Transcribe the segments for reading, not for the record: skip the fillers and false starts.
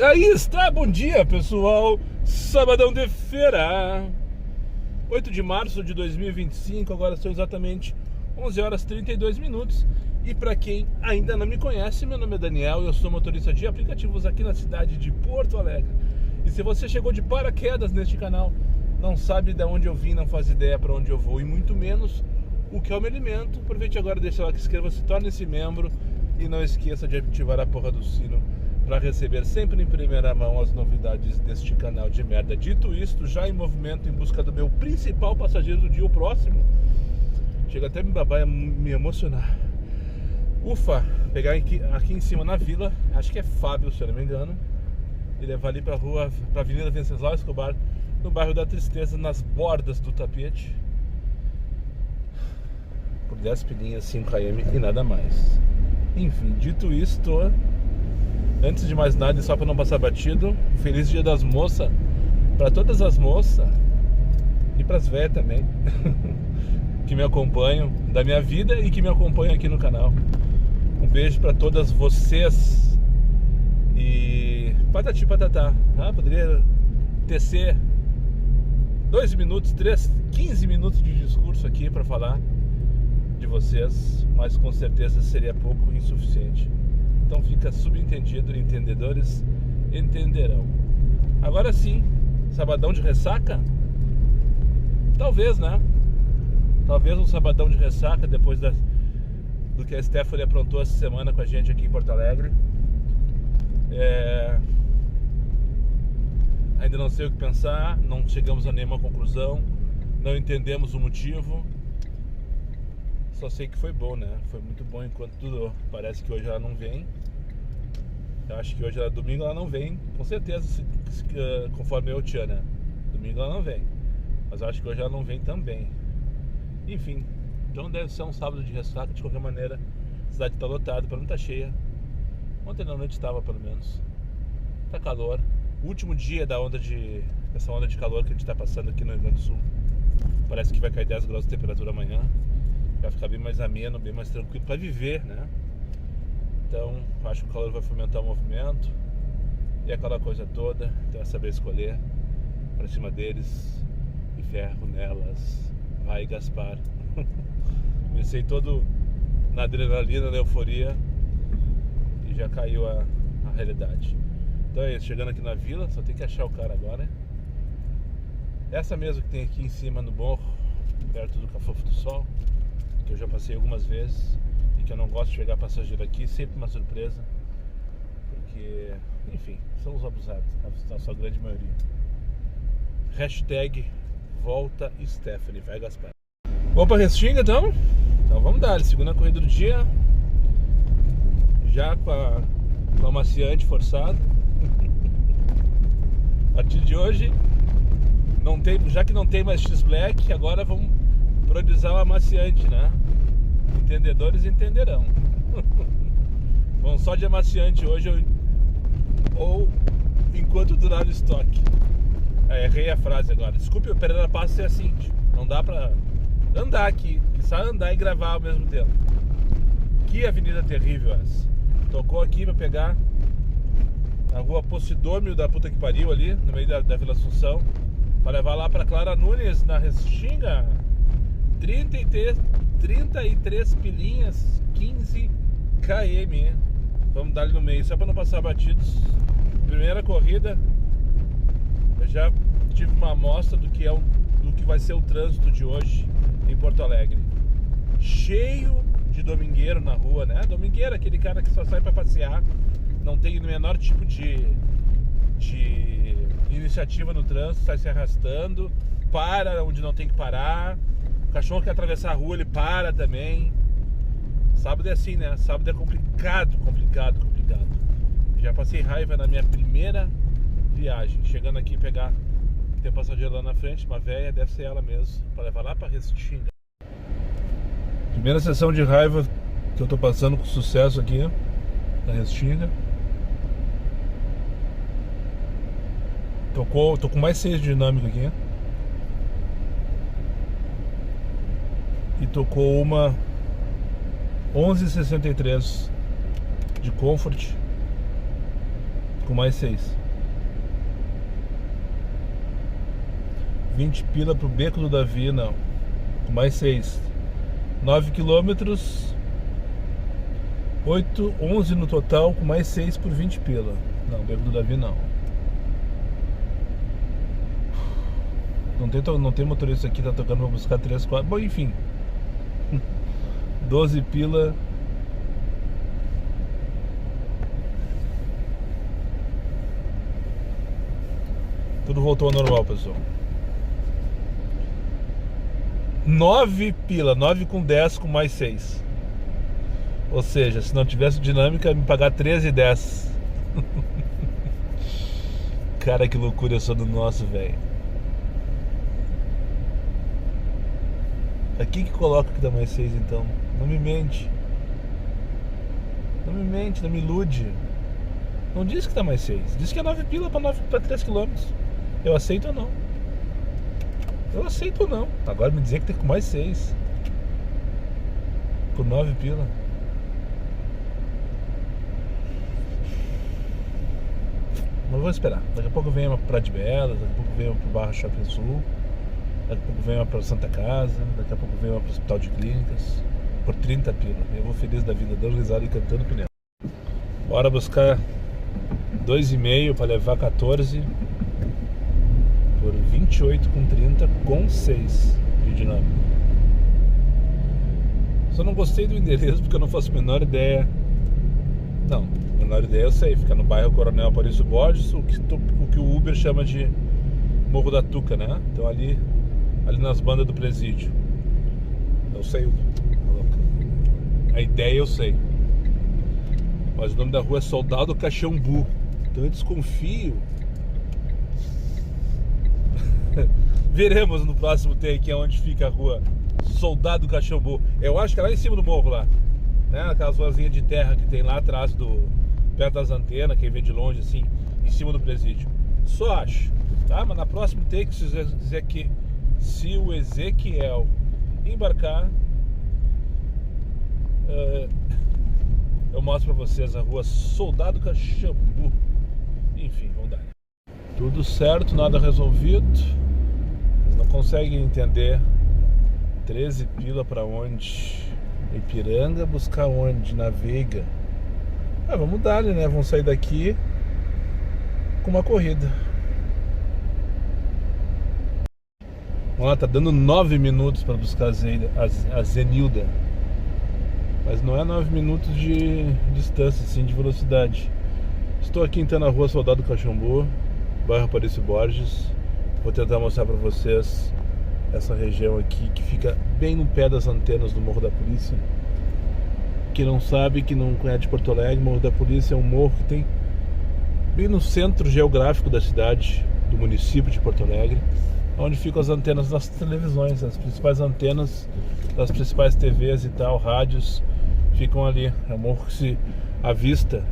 Aí está, bom dia pessoal, sabadão de feira, 8 de março de 2025, agora são exatamente 11 horas 32 minutos. E para quem ainda não me conhece, meu nome é Daniel e eu sou motorista de aplicativos aqui na cidade de Porto Alegre. E se você chegou de paraquedas neste canal, não sabe de onde eu vim, não faz ideia para onde eu vou e muito menos o que eu me alimento, aproveite agora, deixa lá que inscreva, se torne-se membro e não esqueça de ativar a porra do sino para receber sempre em primeira mão as novidades deste canal de merda. Dito isto, já em movimento em busca do meu principal passageiro do dia, o próximo. Chega até me babar e me emocionar. Ufa, pegar aqui em cima na vila, acho que é Fábio, se eu não me engano, e levar ali pra Avenida Venceslau Escobar, no bairro da Tristeza, nas bordas do tapete, por 10 pilinhas, 5 km e nada mais. Enfim, dito isto, antes de mais nada, e só para não passar batido, feliz Dia das Moças para todas as moças e para as velhas também que me acompanham, da minha vida e que me acompanham aqui no canal. Um beijo para todas vocês e patati patatá, tá? Poderia tecer 2 minutos, 15 minutos de discurso aqui para falar de vocês, mas com certeza seria pouco e insuficiente. Então fica subentendido, entendedores entenderão. Agora sim, sabadão de ressaca? Talvez, né? Talvez um sabadão de ressaca depois do que a Stephanie aprontou essa semana com a gente aqui em Porto Alegre. Ainda não sei o que pensar, não chegamos a nenhuma conclusão, não entendemos o motivo. Só sei que foi bom, né? Foi muito bom enquanto durou. Parece que hoje ela não vem. Eu acho que hoje, domingo, ela não vem. Com certeza, conforme eu tinha, né? Domingo ela não vem. Mas eu acho que hoje ela não vem também. Enfim, então deve ser um sábado de ressaca. De qualquer maneira, a cidade está lotada, para não estar cheia. Ontem na noite estava, pelo menos. Tá calor. O último dia dessa onda de calor que a gente está passando aqui no Rio Grande do Sul. Parece que vai cair 10 graus de temperatura amanhã. Vai ficar bem mais ameno, bem mais tranquilo para viver, né? Então, acho que o calor vai fomentar o movimento e aquela coisa toda. Então é saber escolher para cima deles e ferro nelas. Vai, Gaspar. Comecei todo na adrenalina, na euforia e já caiu a realidade. Então é isso, chegando aqui na vila, só tem que achar o cara agora. Essa mesa que tem aqui em cima no morro, perto do Cafofo do Sol, que eu já passei algumas vezes e que eu não gosto de pegar passageiro aqui, sempre uma surpresa, porque, enfim, são os abusados, na sua grande maioria. Hashtag volta Stephanie, vai Gaspar. Vamos pra Restinga então? Então vamos dar, segunda corrida do dia, já com a amaciante forçada. A partir de hoje, já que não tem mais X-Black, agora vamos priorizar o amaciante, né? Entendedores entenderão. Vamos só de amaciante hoje ou enquanto durar o estoque. Errei a frase agora. Desculpe, o Pereira Passa ser assim. Não dá pra andar aqui. Precisa andar e gravar ao mesmo tempo. Que avenida terrível essa. Tocou aqui pra pegar na rua Posidômio da puta que pariu ali, no meio da Vila Assunção, pra levar lá pra Clara Nunes, na Restinga. 33 pilinhas, 15 km. Vamos dar ali no meio, só para não passar batidos. Primeira corrida, eu já tive uma amostra do que vai ser o trânsito de hoje em Porto Alegre. Cheio de domingueiro na rua, né? Domingueiro, aquele cara que só sai para passear, não tem o menor tipo de iniciativa no trânsito, sai se arrastando, para onde não tem que parar. O cachorro quer atravessar a rua, ele para também. Sábado é assim, né? Sábado é complicado. Já passei raiva na minha primeira viagem. Chegando aqui pegar, tem um passageiro lá na frente, uma velha, deve ser ela mesmo, para levar lá para Restinga. Primeira sessão de raiva que eu tô passando com sucesso aqui na Restinga. Tô com mais 6 de dinâmica aqui. E tocou uma 11,63 de Comfort com mais 6. 20 pila pro Beco do Davi, não. Com mais 6. 9 quilômetros. 11 no total, com mais 6 por 20 pila. Não, Beco do Davi não. Não tem motorista aqui, tá tocando pra buscar 3, 4. Bom, enfim. 12 pila. Tudo voltou ao normal, pessoal. 9 pila, 9 com 10 com mais 6. Ou seja, se não tivesse dinâmica, me pagar 13,10. Cara, que loucura, eu sou do nosso, velho. Aqui que coloca que dá mais 6, então. Não me mente. Não me mente, não me ilude. Não diz que dá mais 6. Diz que é 9 pila pra 3 km. Eu aceito ou não? Eu aceito ou não? Agora me dizer que tem com mais 6 por 9 pila. Mas vou esperar. Daqui a pouco eu venho pra de Belas, daqui a pouco eu venho pro Barra Shopping Sul, daqui a pouco eu venho pra Santa Casa, daqui a pouco eu venho pro Hospital de Clínicas por 30 pila. Eu vou feliz da vida, dando risada e cantando pneu. Bora buscar 2,5 para levar 14 por 28 com 30 com 6 de dinâmica. Só não gostei do endereço porque eu não faço a menor ideia. Não, a menor ideia eu sei, fica no bairro Coronel Aparício Borges, o que o Uber chama de Morro da Tuca, né? Então ali nas bandas do presídio. Eu sei, a ideia eu sei. Mas o nome da rua é Soldado Caxambu. Então eu desconfio. Veremos no próximo take onde fica a rua Soldado Caxambu. Eu acho que é lá em cima do morro lá, né? Aquelas ruazinhas de terra que tem lá atrás perto das antenas, quem vê de longe assim, em cima do presídio. Só acho, tá? Mas na próxima take, se o Ezequiel embarcar, eu mostro pra vocês a rua Soldado Caxambu. Enfim, vamos dar. Tudo certo, nada resolvido. Eles não conseguem entender. 13 pila pra onde? Ipiranga, buscar onde? Na Veiga. Vamos dar, né? Vamos sair daqui com uma corrida. Vamos lá, tá dando 9 minutos pra buscar a Zenilda. Mas não é 9 minutos de distância, sim, de velocidade. Estou aqui então na rua Soldado Caxambu, bairro Aparício Borges. Vou tentar mostrar para vocês essa região aqui que fica bem no pé das antenas do Morro da Polícia. Quem não sabe, que não conhece Porto Alegre, Morro da Polícia é um morro que tem bem no centro geográfico da cidade, do município de Porto Alegre, onde ficam as antenas das televisões, as principais antenas das principais TVs e tal, rádios, ficam ali. É um morro que se avista,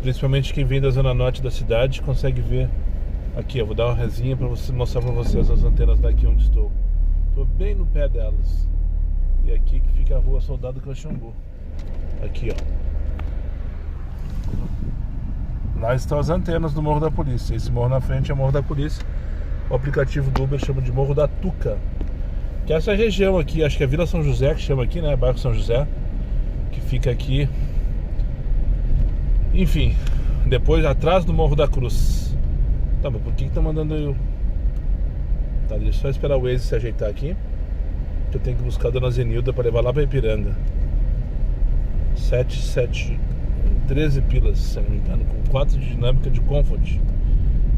principalmente quem vem da zona norte da cidade consegue ver. Aqui, eu vou dar uma resinha para mostrar para vocês as antenas daqui onde estou. Estou bem no pé delas. E aqui que fica a rua Soldado Caxambu. Aqui, ó. Lá estão as antenas do Morro da Polícia. Esse morro na frente é o Morro da Polícia. O aplicativo do Uber chama de Morro da Tuca. Que é essa região aqui, acho que é Vila São José que chama aqui, né? Bairro São José. Que fica aqui. Enfim, depois atrás do Morro da Cruz. Tá, mas por que tá mandando eu? Tá, deixa eu só esperar o Waze se ajeitar aqui, que eu tenho que buscar a dona Zenilda pra levar lá pra Ipiranga. 13 pilas, se não me engano, com 4 de dinâmica de Comfort.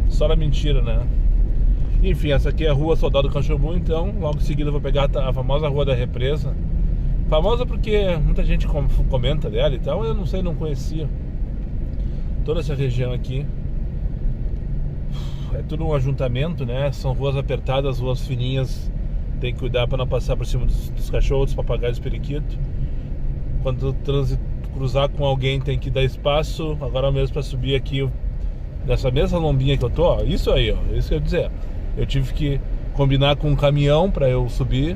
Só na mentira, né? Enfim, essa aqui é a rua Soldado Caxambu, então logo em seguida eu vou pegar a famosa Rua da Represa. Famosa porque muita gente comenta dela e tal, eu não sei, não conhecia. Toda essa região aqui é tudo um ajuntamento, né? São ruas apertadas, ruas fininhas. Tem que cuidar para não passar por cima dos cachorros, dos papagaios, dos periquitos. Quando cruzar com alguém tem que dar espaço. Agora mesmo para subir aqui nessa mesma lombinha que eu tô, ó, isso aí, ó, isso que eu ia dizer. Eu tive que combinar com um caminhão para eu subir,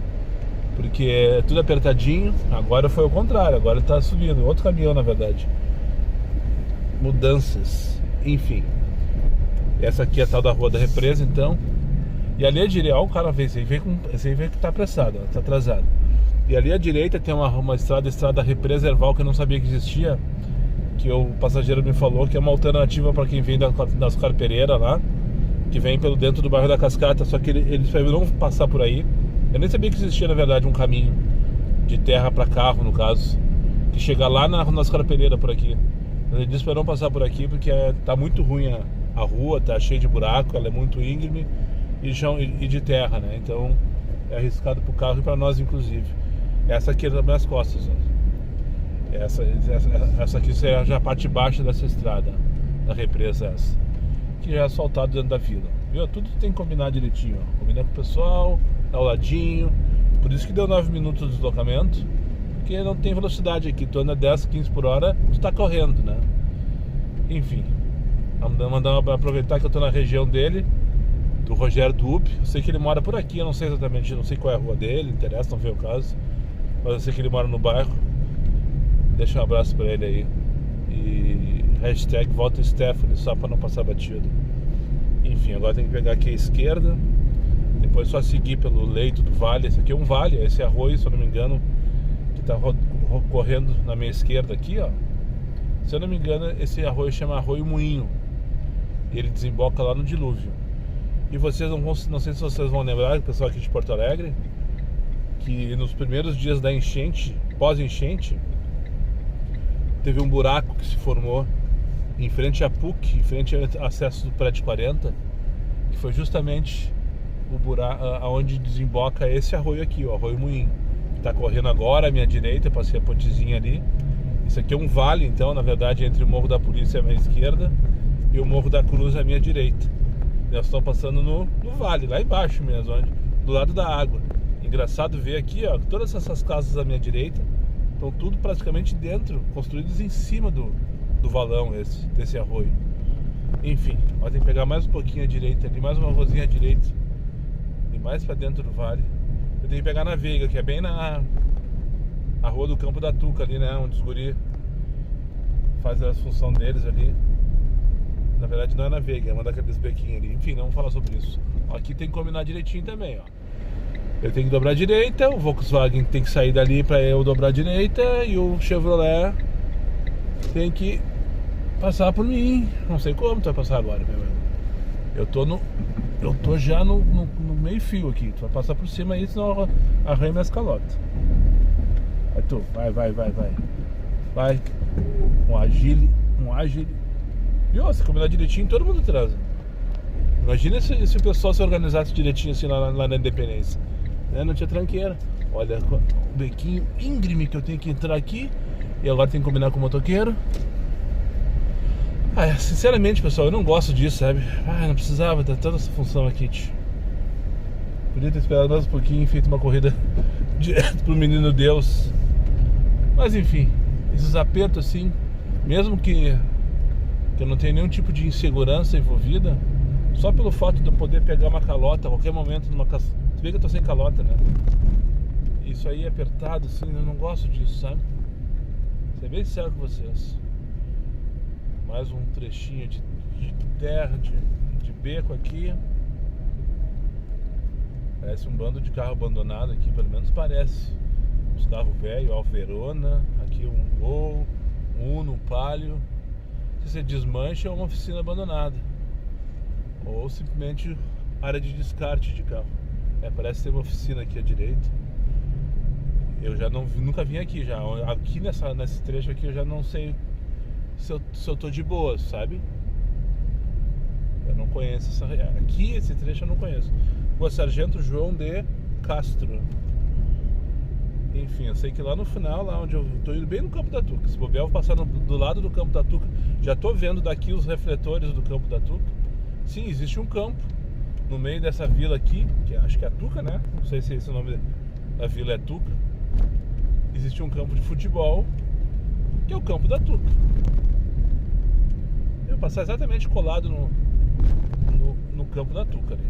porque é tudo apertadinho. Agora foi o contrário, agora tá subindo outro caminhão, na verdade. Mudanças. Enfim, essa aqui é a tal da Rua da Represa, então. E ali à direita, ó, o cara vê, esse aí vê que tá apressado, ó, tá atrasado. E ali à direita tem uma estrada Represa Erval, que eu não sabia que existia, que o passageiro me falou que é uma alternativa para quem vem das Carpereiras lá, que vem pelo dentro do bairro da Cascata, só que eles preferem passar por aí. Eu nem sabia que existia, na verdade, um caminho de terra para carro, no caso, que chega lá nas Carpereiras por aqui. Ele disse para não passar por aqui porque tá muito ruim a rua, tá cheia de buraco, ela é muito íngreme e de terra, né? Então é arriscado pro carro e para nós, inclusive. Essa aqui é das minhas costas, né? Essa aqui seria já a parte baixa dessa estrada, da represa essa, que já é asfaltado dentro da vila. Viu? Tudo tem que combinar direitinho, ó. Combinar com o pessoal, ao ladinho. Por isso que deu 9 minutos de deslocamento, porque não tem velocidade aqui. Tu anda 10, 15 por hora, tu tá correndo, né? Enfim, vamos aproveitar que eu tô na região dele, do Rogério Dub. Eu sei que ele mora por aqui, eu não sei exatamente, não sei qual é a rua dele, não interessa, não veio o caso. Mas eu sei que ele mora no bairro. Deixa um abraço pra ele aí. E hashtag volta Stephanie, só pra não passar batido. Enfim, agora tem que pegar aqui a esquerda, depois só seguir pelo leito do vale. Esse aqui é um vale, esse arroio, se eu não me engano, que tá correndo na minha esquerda aqui, ó. Se eu não me engano, esse arroio chama Arroio Moinho. E ele desemboca lá no dilúvio. E vocês não sei se vocês vão lembrar, o pessoal aqui de Porto Alegre, que nos primeiros dias da enchente, pós-enchente, teve um buraco que se formou em frente à PUC, em frente ao acesso do prédio 40, que foi justamente o buraco onde desemboca esse arroio aqui, o Arroio Moinho, que está correndo agora à minha direita. Eu passei a pontezinha ali. Isso aqui é um vale, então, na verdade, entre o Morro da Polícia à minha esquerda e o Morro da Cruz à minha direita. Nós estamos passando no vale, lá embaixo mesmo, do lado da água. Engraçado ver aqui, ó, todas essas casas à minha direita estão tudo praticamente dentro, construídos em cima do valão desse arroio. Enfim, ó, tem que pegar mais um pouquinho à direita ali, mais uma rosinha à direita e mais pra dentro do vale. Eu tenho que pegar na Veiga, que é bem na rua do Campo da Tuca ali, né, onde os guri fazem a função deles ali. Na verdade não é na Veiga, é uma daqueles bequinhos ali. Enfim, não vamos falar sobre isso. Ó, aqui tem que combinar direitinho também, ó. Eu tenho que dobrar a direita, o Volkswagen tem que sair dali pra eu dobrar a direita e o Chevrolet tem que passar por mim. Não sei como tu vai passar agora, meu irmão. Eu tô já no meio fio aqui. Tu vai passar por cima aí, senão arranha minhas calotas. Vai tu, vai. Um agile. Viu? Se combinar direitinho, todo mundo atrasa. Imagina se o pessoal se organizasse direitinho assim lá na Independência. Não tinha tranqueira. Olha o bequinho íngreme que eu tenho que entrar aqui. E agora tem que combinar com o motoqueiro. Sinceramente, pessoal, eu não gosto disso, sabe? Não precisava ter toda essa função aqui, tio. Podia ter esperado mais um pouquinho e feito uma corrida direto pro menino Deus. Mas enfim, esses apertos assim, mesmo que eu não tenha nenhum tipo de insegurança envolvida, só pelo fato de eu poder pegar uma calota a qualquer momento numa casa. Se bem que eu tô sem calota, né? Isso aí é apertado assim, eu não gosto disso, sabe? Vou ser bem sério com vocês. Mais um trechinho de terra, de beco aqui. Parece um bando de carro abandonado aqui, pelo menos parece. Os carros velhos, Alverona, aqui um Gol, um Uno, um Palio. Se você desmancha, é uma oficina abandonada. Ou simplesmente área de descarte de carro. Parece ter uma oficina aqui à direita. Eu já nunca vim aqui já. Aqui nesse trecho aqui eu já não sei se eu tô de boa, sabe? Eu não conheço aqui esse trecho eu não conheço. Rua Sargento João de Castro. Enfim, eu sei que lá no final, lá onde eu tô indo bem no Campo da Tuca. Se bobear, eu vou passar do lado do Campo da Tuca. Já tô vendo daqui os refletores do Campo da Tuca. Sim, existe um campo no meio dessa vila aqui, que acho que é a Tuca, né? Não sei se esse o nome da vila é Tuca. Existe um campo de futebol, que é o Campo da Tuca. Eu vou passar exatamente colado no Campo da Tuca ali.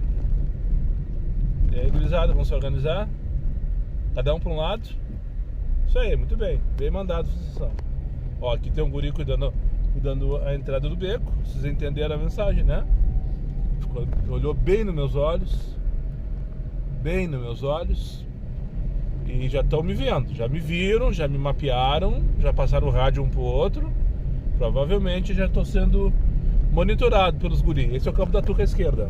E aí, gurizada, vamos se organizar. Cada um para um lado. Isso aí, muito bem. Bem mandado a função. Ó, aqui tem um guri cuidando cuidando a entrada do beco. Vocês entenderam a mensagem, né? Olhou bem nos meus olhos. Bem nos meus olhos. E já estão me vendo. Já me viram, já me mapearam. Já passaram o rádio um pro outro. Provavelmente já estou sendo monitorado pelos guris. Esse é o campo da Tuca à esquerda.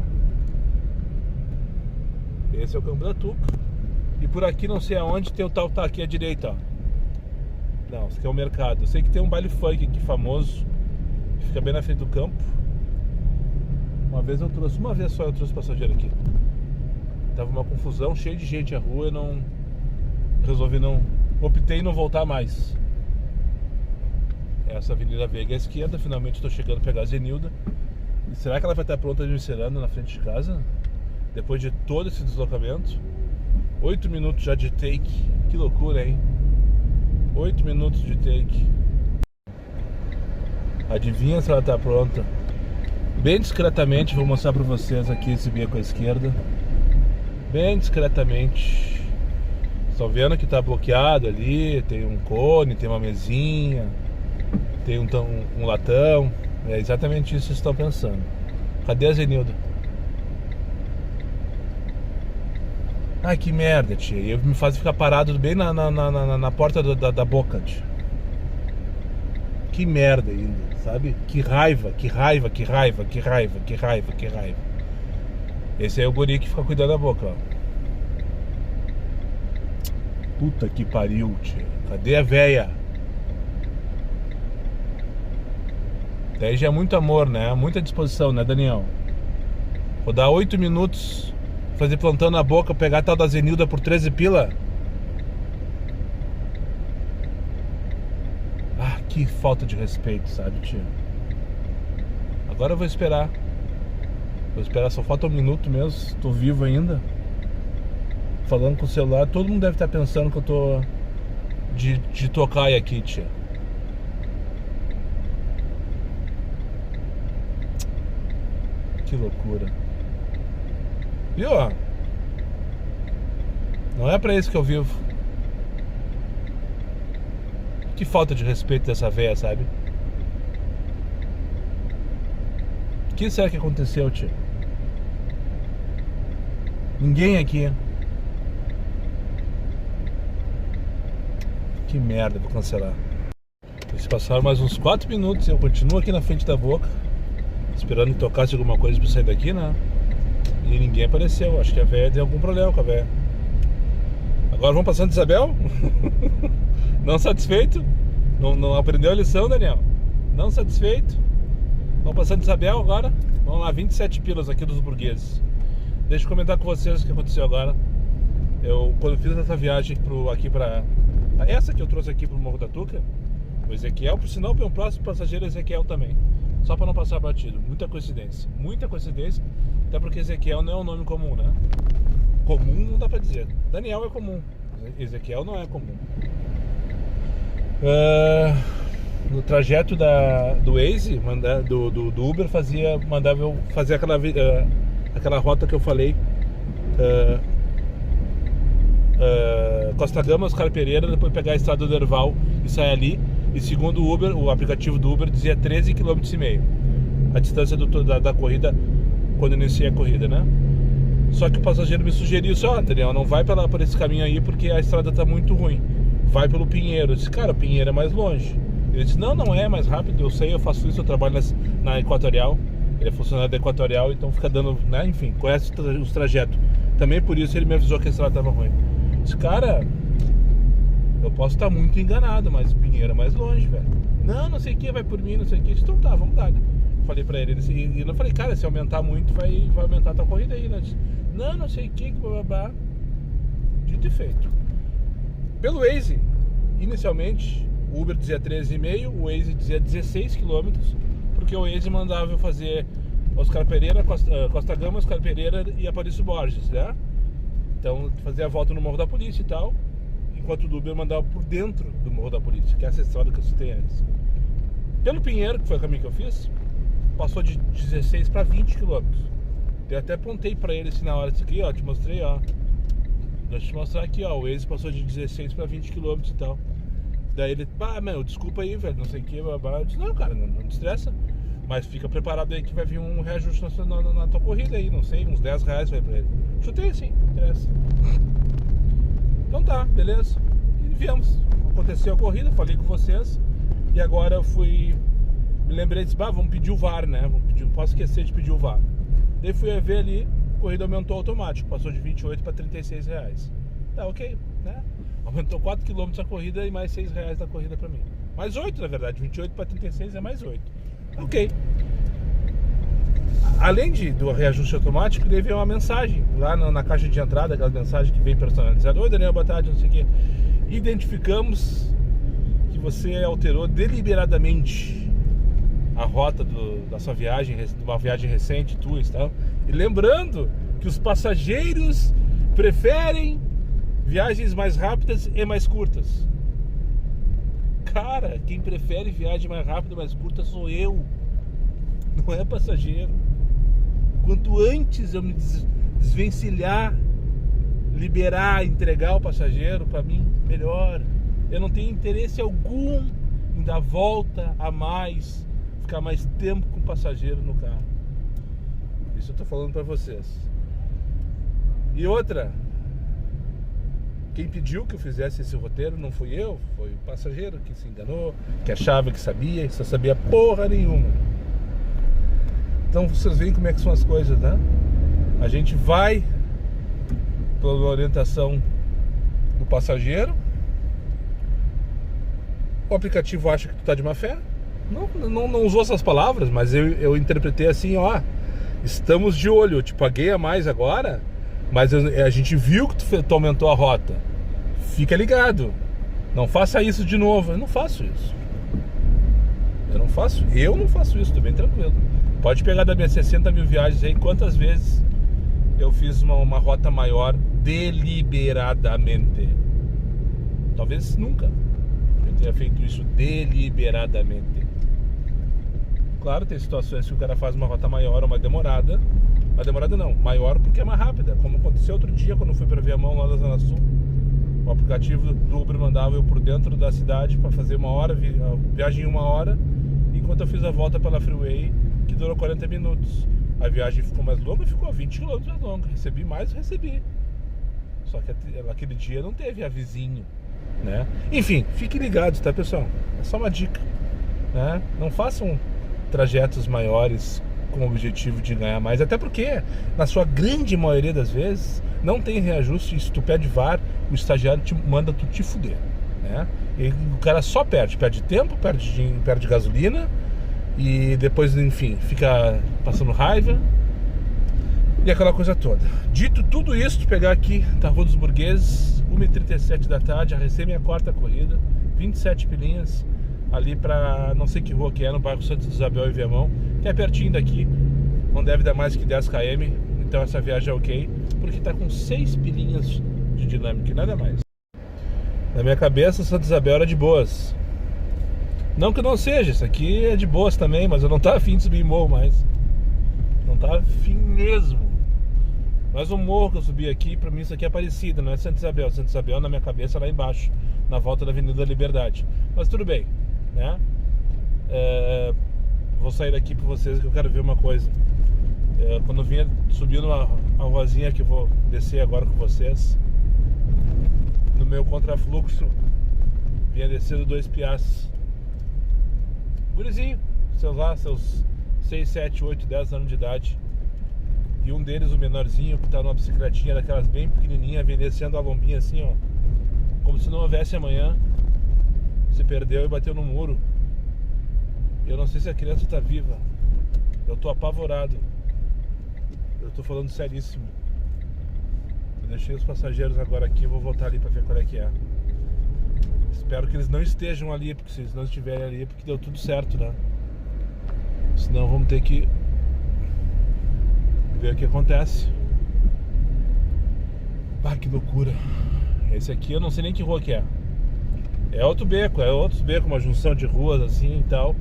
Esse é o campo da Tuca. E por aqui não sei aonde tem o tal tá aqui à direita, ó. Não, isso aqui é o mercado. Eu sei que tem um baile funk aqui famoso, que fica bem na frente do campo. Uma vez só eu trouxe passageiro aqui. Tava uma confusão, cheio de gente na rua. Optei em não voltar mais. Essa Avenida Veiga à esquerda. Finalmente estou chegando a pegar a Zenilda. E será que ela vai estar pronta me esperando na frente de casa? Depois de todo esse deslocamento. 8 minutos já de take. Que loucura, hein? 8 minutos de take. Adivinha se ela está pronta? Bem discretamente vou mostrar para vocês aqui esse beco à esquerda. Bem discretamente. Estão vendo que está bloqueado ali. Tem um cone, tem uma mesinha, tem um latão. É exatamente isso que vocês estão pensando. Cadê a Zenilda? Ai, que merda, tia. E me faz ficar parado bem na porta da boca, tia. Que merda ainda, sabe? Que raiva, que raiva, que raiva, que raiva, que raiva, que raiva. Esse aí é o guri que fica cuidando da boca, ó. Puta que pariu, tia. Cadê a véia? Daí já é muito amor, né? Muita disposição, né, Daniel? Vou dar 8 minutos, fazer plantão na boca, pegar a tal da Zenilda por 13 pila. Ah, que falta de respeito, sabe, tio? Agora eu vou esperar. Vou esperar, só falta 1 minuto mesmo. Tô vivo ainda. Falando com o celular. Todo mundo deve estar pensando que eu tô de tocaia aqui, tia. Que loucura. Viu? Não é pra isso que eu vivo. Que falta de respeito dessa véia, sabe? O que será que aconteceu, tio? Ninguém aqui. Que merda, vou cancelar. Eles passaram mais uns 4 minutos e eu continuo aqui na frente da boca, esperando que tocasse alguma coisa pra sair daqui, né? E ninguém apareceu. Acho que a véia deu algum problema com a véia. Agora vamos pra Santa Isabel? Não satisfeito? Não aprendeu a lição, Daniel? Não satisfeito? Vamos pra Santa Isabel agora? Vamos lá, 27 pilas aqui dos burgueses. Deixa eu comentar com vocês o que aconteceu agora. Quando fiz essa viagem aqui pra... Essa que eu trouxe aqui pro Morro da Tuca, o Ezequiel, por sinal, tem um próximo passageiro Ezequiel também. Só para não passar batido. Muita coincidência. Muita coincidência. Até porque Ezequiel não é um nome comum, né? Comum não dá pra dizer. Daniel é comum. Ezequiel não é comum. No trajeto do Waze, do Uber, mandava eu fazer aquela rota que eu falei. Costa Gama, Oscar Pereira, depois pegar a estrada do Derval e sair ali. E segundo o Uber, o aplicativo do Uber dizia 13,5 km a distância da corrida, quando iniciei a corrida, né? Só que o passageiro me sugeriu isso: ó, Daniel, não vai por esse caminho aí porque a estrada tá muito ruim, vai pelo Pinheiro. Eu disse: cara, o Pinheiro é mais longe. Ele disse: não é mais rápido, eu sei, eu faço isso, eu trabalho na Equatorial. Ele é funcionário da Equatorial, então fica dando, né, enfim, conhece os trajetos. Também por isso ele me avisou que a estrada tava ruim. Esse cara, eu posso estar muito enganado, mas o Pinheiro é mais longe, velho. Não sei o que, vai por mim, não sei o que. Então tá, vamos dar. Falei pra ele, e eu falei: cara, se aumentar muito, vai aumentar a tua corrida aí, né? Não sei o que, babá. Dito e feito. Pelo Waze, inicialmente, o Uber dizia 13,5, o Waze dizia 16 km, porque o Waze mandava eu fazer Oscar Pereira, Costa Gama, Oscar Pereira e Aparício Borges, né? Então, fazia a volta no Morro da Polícia e tal, enquanto o Uber mandava por dentro do Morro da Polícia, que é essa estrada que eu citei antes. Pelo Pinheiro, que foi o caminho que eu fiz, passou de 16 para 20 km. Eu até apontei para ele assim na hora, isso aqui, ó, te mostrei, ó. Deixa eu te mostrar aqui, ó, o Waze passou de 16 para 20 km e tal. Daí ele, meu, desculpa aí, velho, não sei o que, babá. Eu disse, não, cara, não te estressa. Mas fica preparado aí que vai vir um reajuste na tua corrida aí, não sei, uns 10 reais vai pra ele. Chutei assim, não interessa. Então tá, beleza. E viemos. Aconteceu a corrida, falei com vocês. E agora eu fui. Me lembrei, disse, vamos pedir o VAR, né? Não posso esquecer de pedir o VAR. Daí fui ver ali, a corrida aumentou automático, passou de 28 para 36 reais. Tá, ok, né? Aumentou 4 km a corrida e mais 6 reais da corrida pra mim. Mais 8, na verdade, 28 para 36 é mais 8. Ok. Além do reajuste automático, ele veio uma mensagem lá na caixa de entrada, aquela mensagem que vem personalizada. Oi, Daniel, boa tarde, não sei o quê. Identificamos que você alterou deliberadamente a rota da sua viagem, de uma viagem recente, tua e tal. E lembrando que os passageiros preferem viagens mais rápidas e mais curtas. Cara, quem prefere viagem mais rápida e mais curta sou eu. Não é passageiro. Quanto antes eu me desvencilhar, liberar, entregar o passageiro, pra mim, melhor. Eu não tenho interesse algum em dar volta a mais, ficar mais tempo com o passageiro no carro. Isso eu tô falando pra vocês. E outra, quem pediu que eu fizesse esse roteiro não fui eu, foi o passageiro que se enganou, que achava que sabia, que só sabia porra nenhuma. Então vocês veem como é que são as coisas, né? A gente vai pela orientação do passageiro. O aplicativo acha que tu tá de má fé. Não usou essas palavras, mas eu interpretei assim, ó. Estamos de olho, eu te paguei a mais agora, mas a gente viu que tu aumentou a rota. Fica ligado. Não faça isso de novo. Eu não faço isso. Eu não faço isso, tô bem tranquilo. Pode pegar das minhas 60 mil viagens aí, quantas vezes eu fiz uma rota maior deliberadamente. Talvez nunca eu tenha feito isso deliberadamente. Claro, tem situações que o cara faz uma rota maior ou mais demorada. Mais demorada não, maior porque é mais rápida. Como aconteceu outro dia quando eu fui para Viamão lá da Zona Sul. O aplicativo do Uber mandava eu por dentro da cidade para fazer uma hora, viagem em 1 hora, enquanto eu fiz a volta pela Freeway, que durou 40 minutos. A viagem ficou mais longa, ficou 20 km mais longa. Recebi mais, recebi. Só que naquele dia não teve avizinho, né? Enfim, fiquem ligados, tá, pessoal? É só uma dica, né? Não façam trajetos maiores com o objetivo de ganhar mais, até porque na sua grande maioria das vezes não tem reajuste. Se tu pede VAR, o estagiário manda tu te fuder, né? E o cara só perde tempo, perde gasolina e depois, enfim, fica passando raiva e aquela coisa toda. Dito tudo isso, tu pegar aqui, tá, Rua dos Burgueses, 1h37 da tarde, já recebi minha quarta corrida, 27 pilinhas, ali pra não sei que rua que é, no bairro Santa Isabel e Viamão, que é pertinho daqui, não deve dar mais que 10 km, então essa viagem é ok, porque tá com 6 pilinhas de dinâmica e nada mais. Na minha cabeça, Santa Isabel era de boas. Não que não seja, isso aqui é de boas também, mas eu não tava afim de subir em morro mais. Não tava afim mesmo. Mas o morro que eu subi aqui, pra mim isso aqui é parecido, não é Santa Isabel. Santa Isabel na minha cabeça lá embaixo, na volta da Avenida da Liberdade. Mas tudo bem, né? Vou sair daqui pra vocês que eu quero ver uma coisa. Quando eu vinha subindo a ruazinha que eu vou descer agora com vocês, no meu contrafluxo, vinha descendo 2 piaços. Gurizinho, seus 6, 7, 8, 10 anos de idade. E um deles, o menorzinho, que tá numa bicicletinha daquelas bem pequenininha, vem descendo a lombinha assim, ó, como se não houvesse amanhã. Se perdeu e bateu no muro. Eu não sei se a criança tá viva. Eu tô apavorado. Eu tô falando seríssimo. Eu deixei os passageiros agora aqui, vou voltar ali pra ver qual é que é. Espero que eles não estejam ali, porque se eles não estiverem ali é porque deu tudo certo, né? Senão vamos ter que ver o que acontece. Ah, que loucura. Esse aqui eu não sei nem que rua que é. É outro beco, uma junção de ruas assim e tal.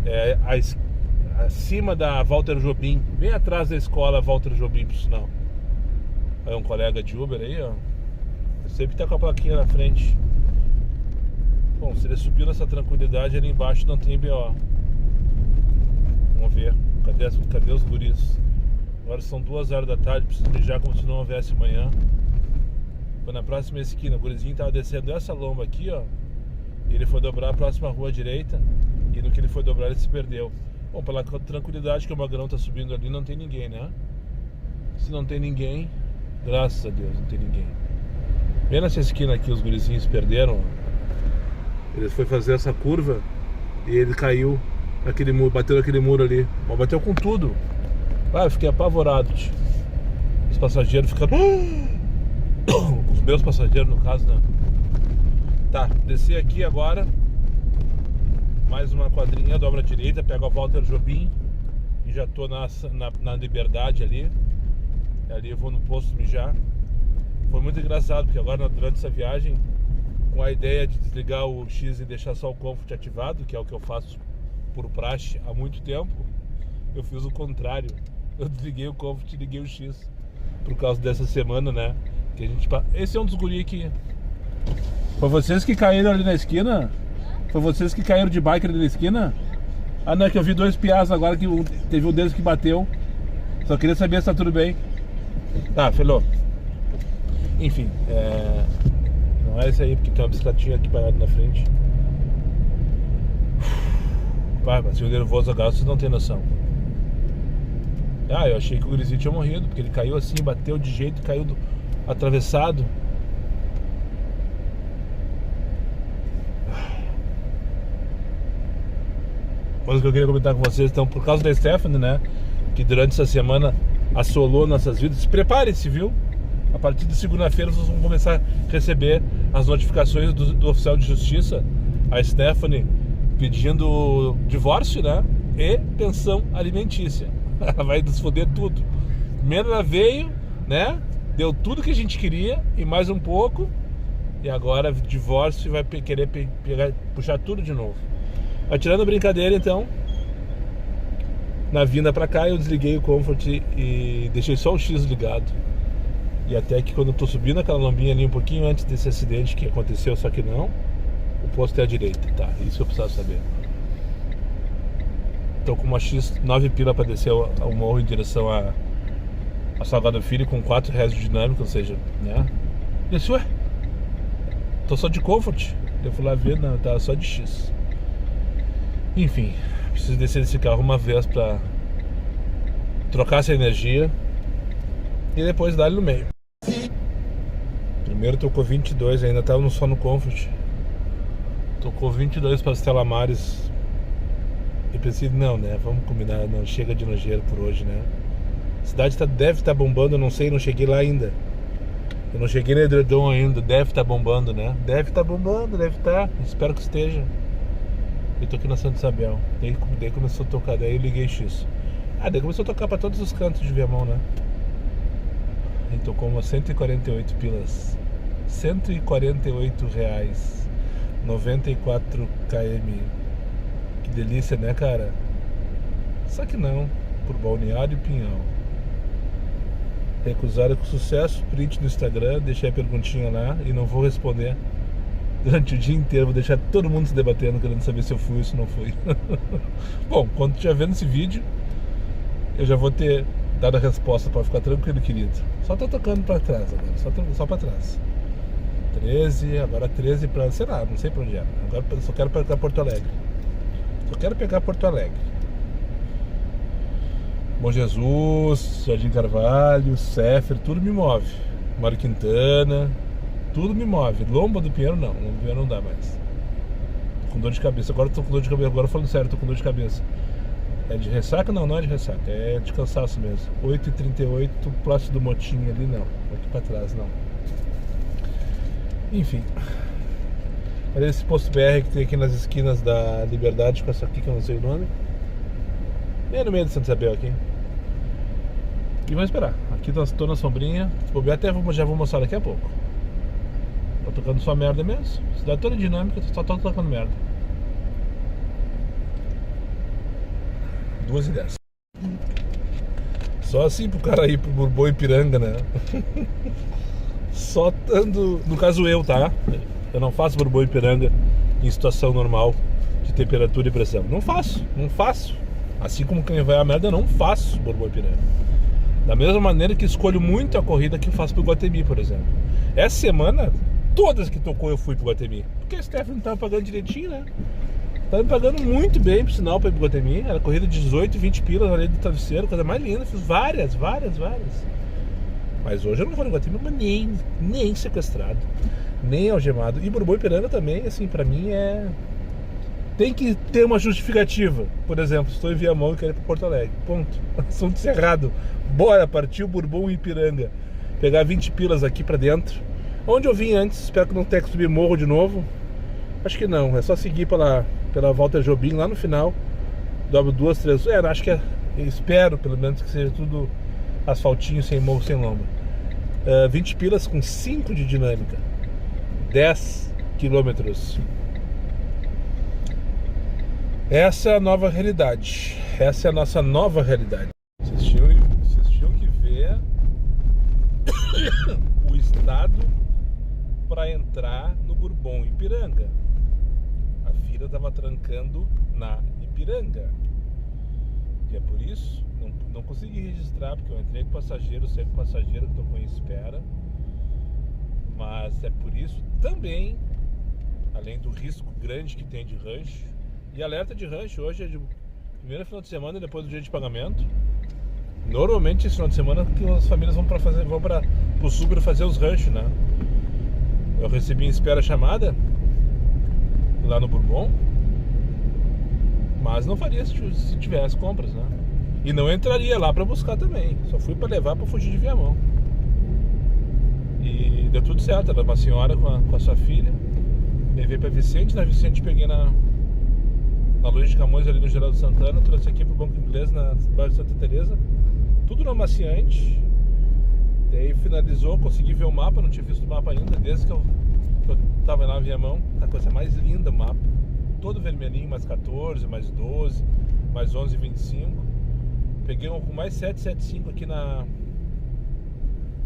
É acima da Walter Jobim, bem atrás da escola Walter Jobim, por sinal. É um colega de Uber aí, ó. Eu sempre tá com a plaquinha na frente. Bom, se ele subiu nessa tranquilidade, ali embaixo não tem BO. Vamos ver. Cadê os guris? Agora são 2 horas da tarde, preciso mijar como se não houvesse manhã. Foi na próxima esquina, o gurizinho tava descendo essa lomba aqui, ó. E ele foi dobrar a próxima rua à direita. E no que ele foi dobrar, ele se perdeu. Bom, pela tranquilidade que o Magrão tá subindo ali, não tem ninguém, né? Se não tem ninguém, graças a Deus, não tem ninguém. Vem nessa esquina aqui, os gurizinhos se perderam, ó. Ele foi fazer essa curva e ele caiu naquele muro, bateu naquele muro ali. Mas bateu com tudo. Ah, eu fiquei apavorado, tio. Os passageiros ficaram... Os meus passageiros, no caso, né? Tá, desci aqui agora. Mais uma quadrinha, dobra à direita, pego a Walter Jobim e já tô na Liberdade ali. Ali eu vou no posto mijar. Foi muito engraçado, porque agora durante essa viagem, com a ideia de desligar o X e deixar só o Comfort ativado, que é o que eu faço por praxe há muito tempo, eu fiz o contrário. Eu desliguei o Comfort e liguei o X. Por causa dessa semana, né? Que a gente... Esse é um dos guri que... Foi vocês que caíram ali na esquina? Foi vocês que caíram de bike ali na esquina? Ah, não, é que eu vi 2 piás agora, que teve um deles que bateu. Só queria saber se tá tudo bem. Tá, felou. Enfim, não é esse aí, porque tem uma bicicletinha aqui parada na frente. Pá, mas se eu nervoso agora, vocês não tem noção. Ah, eu achei que o gurizinho tinha morrido, porque ele caiu assim, bateu de jeito e caiu atravessado. Coisa que eu queria comentar com vocês, então, por causa da Stephanie, né, que durante essa semana assolou nossas vidas, prepare-se, viu? A partir de segunda-feira vocês vão começar a receber as notificações do oficial de justiça, a Stephanie, pedindo divórcio, né, e pensão alimentícia. Ela vai desfoder tudo. Primeiro ela veio, né, deu tudo que a gente queria e mais um pouco, e agora divórcio e vai querer puxar tudo de novo. Mas tirando a brincadeira, então, na vinda pra cá eu desliguei o Comfort e deixei só o X ligado. E até que quando eu tô subindo aquela lombinha ali um pouquinho antes desse acidente que aconteceu, só que não, o posto é à direita, tá? Isso eu precisava saber. Tô com uma X 9 pila pra descer o morro em direção a Salgado Filho com 4 reais de dinâmica, ou seja, né? Disse, ué, tô só de Comfort. Eu fui lá ver, não, tava só de X. Enfim, preciso descer desse carro uma vez pra trocar essa energia e depois dar ele no meio. Primeiro tocou 22, ainda tava só no Comfort. Tocou 22 para Stella Maris. Eu pensei, não, né, vamos combinar, não, chega de nojeira por hoje, né. A cidade deve estar bombando, eu não sei, não cheguei lá ainda. Eu não cheguei no Edredom ainda, deve estar bombando, né. Deve estar bombando, deve estar, espero que esteja. Eu tô aqui na Santa Isabel. Daí começou a tocar, daí eu liguei X. Ah, daí começou a tocar pra todos os cantos de Viamão, né? E tocou umas 148 pilas. 148 reais. 94 km. Que delícia, né, cara? Só que não. Por Balneário e Pinhal. Recusaram com sucesso. Print no Instagram. Deixei a perguntinha lá e não vou responder. Durante o dia inteiro, vou deixar todo mundo se debatendo, querendo saber se eu fui ou se não fui. Bom, quando estiver vendo esse vídeo, eu já vou ter dado a resposta, para ficar tranquilo, querido. Só tô tocando para trás agora, só para trás. 13, agora 13 para, sei lá, não sei para onde é. Agora eu só quero pegar Porto Alegre. Só quero pegar Porto Alegre. Bom Jesus, Jardim Carvalho, Céfer, tudo me move. Mário Quintana... Tudo me move. Lomba do Pinheiro não. Lomba do Pinheiro não dá mais. Tô com dor de cabeça. Agora tô com dor de cabeça. Agora falando sério, tô com dor de cabeça. É de ressaca? Não, não é de ressaca. É de cansaço mesmo. 8h38, Plácido do Motinho ali não. Aqui pra trás não. Enfim. Olha esse posto BR que tem aqui nas esquinas da Liberdade com essa aqui que eu não sei o nome. Bem no meio de Santa Isabel aqui. E vamos esperar. Aqui tô na sombrinha. Até já vou mostrar daqui a pouco. Tô tocando só merda mesmo. Cidade toda dinâmica, só tô tocando merda. 2h10. Só assim pro cara ir pro Bourbon Ipiranga, né? Só estando. No caso eu, tá? Eu não faço Bourbon Ipiranga em situação normal de temperatura e pressão. Não faço. Assim como quem vai a merda, eu não faço Bourbon Ipiranga. Da mesma maneira que escolho muito a corrida que faço pro Iguatemi, por exemplo. Essa semana, todas que tocou eu fui pro Iguatemi. Porque a Stephanie tava pagando direitinho, né? Tava me pagando muito bem, por sinal, pra ir pro Iguatemi. Era corrida de 18, 20 pilas além do travesseiro, coisa mais linda. Fiz várias. Mas hoje eu não vou no Iguatemi, mas nem sequestrado, nem algemado. E Bourbon Ipiranga também, assim, pra mim tem que ter uma justificativa. Por exemplo, estou em Viamão e quero ir para Porto Alegre. Ponto. Assunto encerrado. Bora, partiu Bourbon Ipiranga. Pegar 20 pilas aqui pra dentro. Onde eu vim antes, espero que não tenha que subir morro de novo. Acho que não, é só seguir pela Walter Jobim lá no final. Dobro 2, 3. Acho que espero pelo menos que seja tudo asfaltinho, sem morro, sem lomba. 20 pilas com 5 de dinâmica. 10 quilômetros. Essa é a nova realidade. Essa é a nossa nova realidade. Vocês tinham que ver o estado para entrar no Bourbon Ipiranga. A fila estava trancando na Ipiranga. E é por isso, não consegui registrar, porque eu entrei com passageiro, saí com passageiro que estou em espera. Mas é por isso também, além do risco grande que tem de rancho. E alerta de rancho hoje é de primeiro final de semana depois do dia de pagamento. Normalmente esse final de semana que as famílias vão para o Subro fazer os ranchos, né? Eu recebi em espera chamada lá no Bourbon, mas não faria se tivesse compras, né? E não entraria lá para buscar também. Só fui para levar para fugir de Viamão. E deu tudo certo. Era uma senhora com a sua filha. Levei para Vicente. Na Vicente peguei na Luiz de Camões, ali no Geraldo Santana. Trouxe aqui pro Banco Inglês, na bairro de Santa Teresa. Tudo no amaciante. Daí finalizou, consegui ver o mapa. Não tinha visto o mapa ainda, desde que eu tava lá em Viamão. A coisa mais linda o mapa. Todo vermelhinho, mais 14, mais 12, mais 11,25. Peguei um com mais 775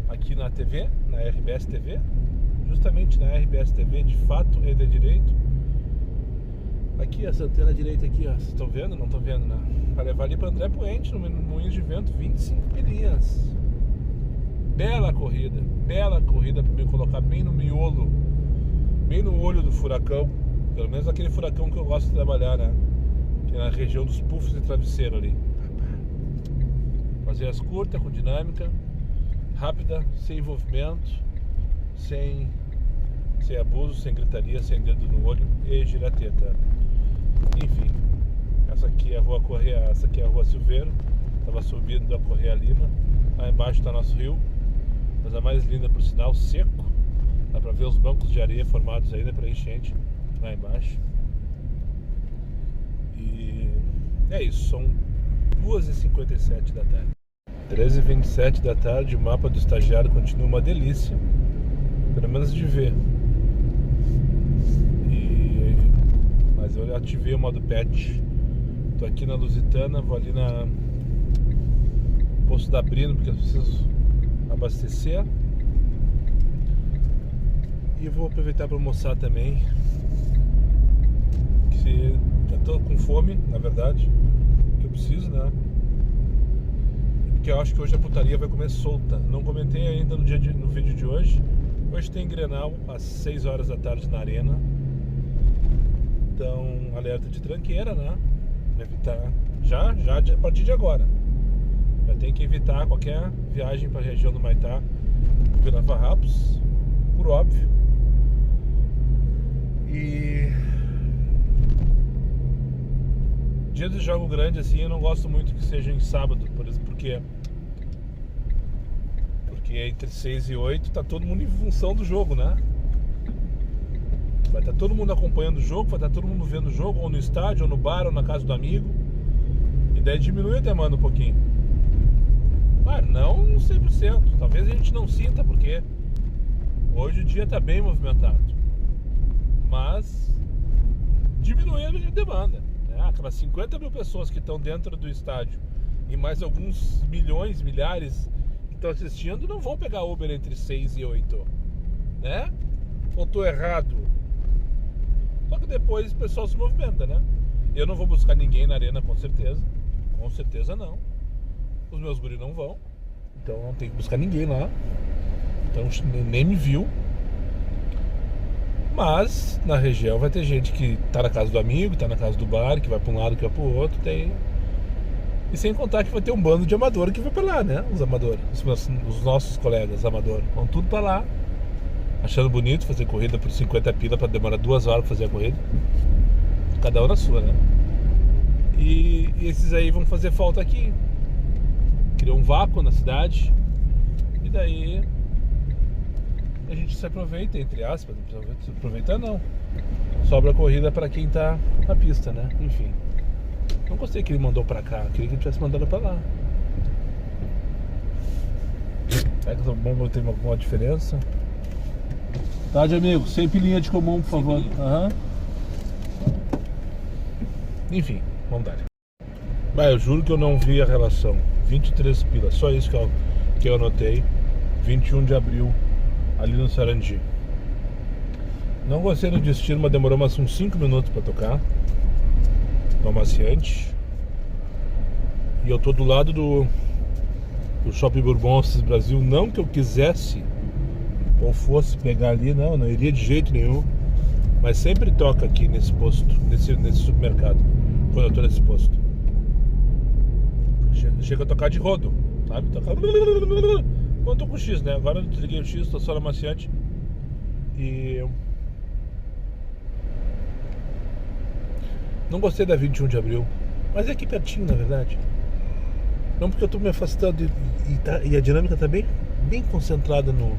aqui na TV, na RBS TV. Justamente na RBS TV, de fato e de direito. Aqui, essa antena direita aqui, ó. Vocês estão vendo? Não estão vendo, né? Para levar ali para André Poente, no Moinhos de Vento, 25 pilinhas. Bela corrida para me colocar bem no miolo, bem no olho do furacão. Pelo menos aquele furacão que eu gosto de trabalhar, né? Que é na região dos puffs e travesseiro ali. Fazer as curtas, com dinâmica, rápida, sem envolvimento, sem abuso, sem gritaria, sem dedo no olho e girateta. Enfim, essa aqui é a Rua Correia, essa aqui é a Rua Silveiro. Tava subindo da Correia Lima. Lá embaixo está nosso rio, coisa mais linda por sinal, seco. Dá pra ver os bancos de areia formados ainda para enchente lá embaixo. E é isso, são 2h57 da tarde. 13h27 da tarde, o mapa do estagiário continua uma delícia, pelo menos de ver. Mas eu ativei o modo pet. Tô aqui na Lusitana, vou ali na Poço da Brino, porque eu preciso abastecer. E vou aproveitar para almoçar também, que já tô com fome, na verdade, que eu preciso, né? Porque eu acho que hoje a putaria vai comer solta. Não comentei ainda no vídeo de hoje. Hoje tem Grenal às 6 horas da tarde na Arena. Então, alerta de tranqueira, né? Evitar já a partir de agora. Já tem que evitar qualquer viagem para a região do Maitá, Vila Farrapos, por óbvio. E dia de jogo grande assim, eu não gosto muito que seja em sábado, por exemplo, porque entre 6 e 8 tá todo mundo em função do jogo, né? Vai estar todo mundo acompanhando o jogo, vai estar todo mundo vendo o jogo, ou no estádio, ou no bar, ou na casa do amigo. E daí diminui a demanda um pouquinho. Claro, não 100%. Talvez a gente não sinta, porque hoje o dia está bem movimentado. Mas diminui a demanda, né? Aquelas 50 mil pessoas que estão dentro do estádio e mais alguns milhões, milhares que estão assistindo, não vão pegar Uber entre 6 e 8, né? Ou estou errado? Só que depois o pessoal se movimenta, né? Eu não vou buscar ninguém na arena, com certeza. Com certeza não. Os meus guris não vão. Então não tem que buscar ninguém lá. Então nem me viu. Mas na região vai ter gente que tá na casa do amigo, tá na casa do bar, que vai pra um lado, que vai pro outro. Tem... E sem contar que vai ter um bando de amador que vai pra lá, né? Os amadores, os nossos colegas amadores vão tudo pra lá, achando bonito fazer corrida por 50 pila pra demorar 2 horas pra fazer a corrida. Cada um na sua, né? E esses aí vão fazer falta aqui. Criou um vácuo na cidade. E daí a gente se aproveita, entre aspas. Não precisa se aproveitar, não. Sobra a corrida pra quem tá na pista, né? Enfim. Não gostei que ele mandou pra cá. Queria que ele tivesse mandado pra lá. Será que essa bomba tem alguma diferença? Tarde, amigo. 100 pilinha de comum, por favor. Aham. Enfim, vamos dar. Mas eu juro que eu não vi a relação. 23 pilas, só isso que eu anotei. 21 de abril, ali no Sarandi. Não gostei do destino, mas demorou uns 5 minutos pra tocar. No Amaciante. E eu tô do lado do Shopping Bourbon Brasil. Não que eu quisesse ou fosse pegar ali, não iria de jeito nenhum. Mas sempre toca aqui nesse posto, nesse supermercado, quando eu tô nesse posto. Chega a tocar de rodo, sabe? Tocar... Quando eu tô com o X, né? Agora eu desliguei o X, tô só no Amaciante. E... não gostei da 21 de abril. Mas é aqui pertinho, na verdade. Não porque eu tô me afastando e a dinâmica tá bem concentrada no...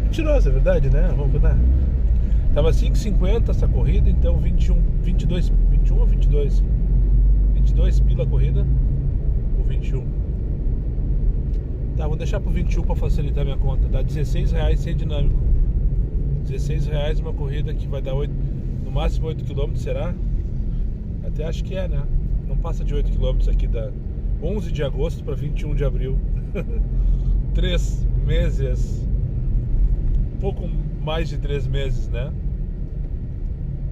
Mentirosa, é verdade, né? Vamos ver. Tava 5,50 essa corrida, então 21 ou 22? 22 pila a corrida, ou 21? Tá, vou deixar pro 21 pra facilitar a minha conta. Dá R$16 sem dinâmico. R$16 uma corrida que vai dar 8, no máximo 8 km, será? Até acho que é, né? Não passa de 8 km aqui, da 11 de agosto para 21 de abril. 3 meses. Pouco mais de 3 meses, né?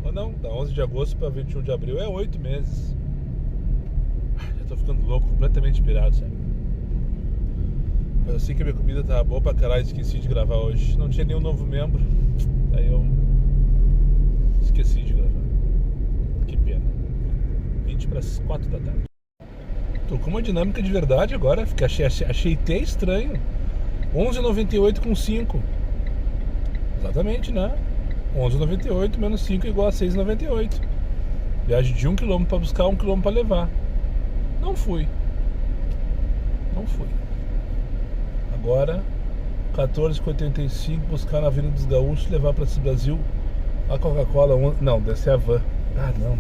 Ou não, da 11 de agosto para 21 de abril é 8 meses. Já tô ficando louco, completamente pirado, sabe? Eu sei que a minha comida tava boa pra caralho, esqueci de gravar hoje. Não tinha nenhum novo membro, aí eu esqueci de gravar. Que pena. 20 para as 4 da tarde. Tô com uma dinâmica de verdade agora, achei até estranho. 11,98 com 5. Exatamente, né? 11,98 menos 5 igual a 6,98. Viagem de 1 km para buscar, 1 km para levar. Não fui. Agora 14,85 buscar na Avenida dos Gaúchos, levar para esse Brasil a Coca-Cola. Não, deve ser a van. Ah, não,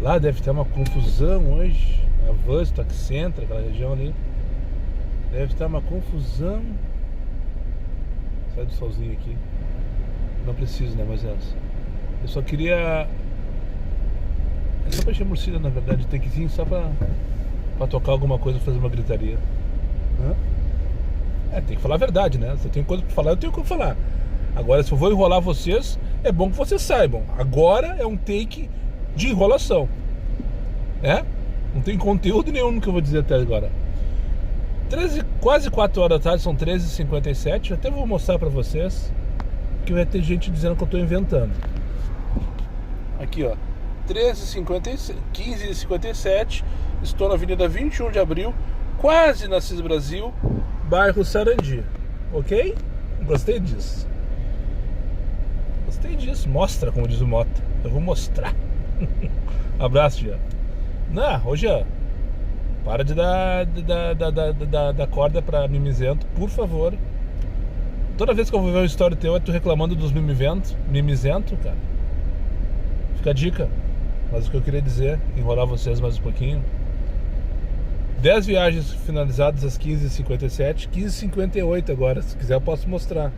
lá deve ter uma confusão hoje. A van, Stock Center, aquela região ali. Deve estar uma confusão. Sai do solzinho aqui. Não preciso, né? Mas essa. Eu só queria. É só pra encher a morcida, na verdade. Tem que vir só pra tocar alguma coisa, fazer uma gritaria. Tem que falar a verdade, né? Se eu tenho coisa pra falar, eu tenho que falar. Agora, se eu vou enrolar vocês, é bom que vocês saibam. Agora é um take de enrolação. Não tem conteúdo nenhum no que eu vou dizer até agora. Quase 4 horas da tarde, são 13h57. Até vou mostrar pra vocês, que vai ter gente dizendo que eu tô inventando. Aqui, ó, 15h57. Estou na Avenida 21 de Abril, quase na Assis Brasil, bairro Sarandi. Ok? Gostei disso. Mostra, como diz o Mota. Eu vou mostrar. Abraço, Jean. Ô Jean, para de dar corda pra mimizento, por favor. Toda vez que eu vou ver uma história teu, é tu reclamando dos mimizento, cara. Fica a dica. Mas o que eu queria dizer, enrolar vocês mais um pouquinho. 10 viagens finalizadas às 15h57, 15h58 agora. Se quiser eu posso mostrar.